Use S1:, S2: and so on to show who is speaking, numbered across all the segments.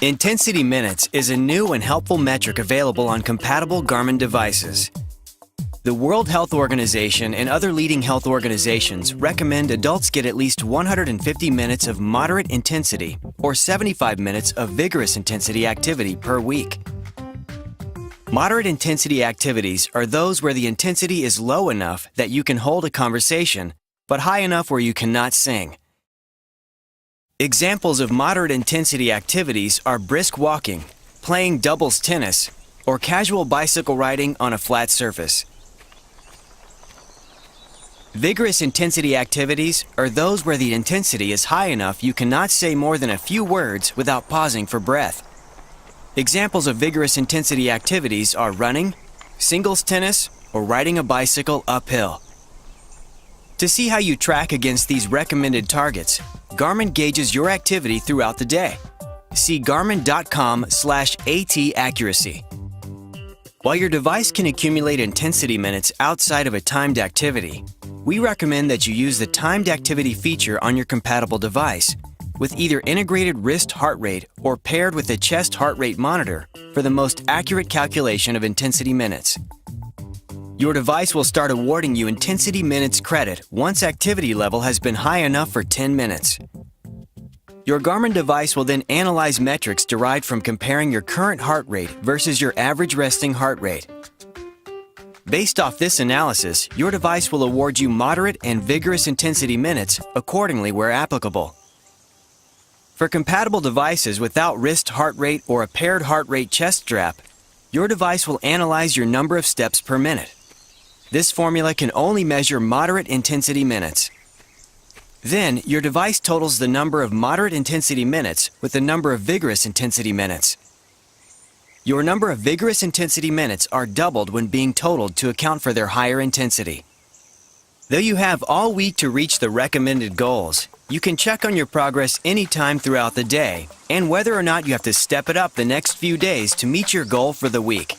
S1: Intensity minutes is a new and helpful metric available on compatible Garmin devices. The World Health Organization and other leading health organizations recommend adults get at least 150 minutes of moderate intensity or 75 minutes of vigorous intensity activity per week. Moderate intensity activities are those where the intensity is low enough that you can hold a conversation, but high enough where you cannot sing. Examples of moderate intensity activities are brisk walking, playing doubles tennis, or casual bicycle riding on a flat surface. Vigorous intensity activities are those where the intensity is high enough you cannot say more than a few words without pausing for breath. Examples of vigorous intensity activities are running, singles tennis, or riding a bicycle uphill. To see how you track against these recommended targets, Garmin gauges your activity throughout the day. See garmin.com/AT accuracy. While your device can accumulate intensity minutes outside of a timed activity, we recommend that you use the timed activity feature on your compatible device with either integrated wrist heart rate or paired with a chest heart rate monitor for the most accurate calculation of intensity minutes. Your device will start awarding you intensity minutes credit once activity level has been high enough for 10 minutes. Your Garmin device will then analyze metrics derived from comparing your current heart rate versus your average resting heart rate. Based off this analysis, your device will award you moderate and vigorous intensity minutes accordingly where applicable. For compatible devices without wrist heart rate or a paired heart rate chest strap, your device will analyze your number of steps per minute. This formula can only measure moderate intensity minutes. Then, your device totals the number of moderate intensity minutes with the number of vigorous intensity minutes. Your number of vigorous intensity minutes are doubled when being totaled to account for their higher intensity. Though you have all week to reach the recommended goals, you can check on your progress anytime throughout the day and whether or not you have to step it up the next few days to meet your goal for the week.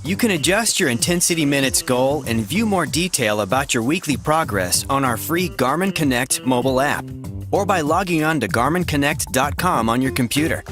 S1: You can adjust your intensity minutes goal and view more detail about your weekly progress on our free Garmin Connect mobile app or by logging on to garminconnect.com on your computer.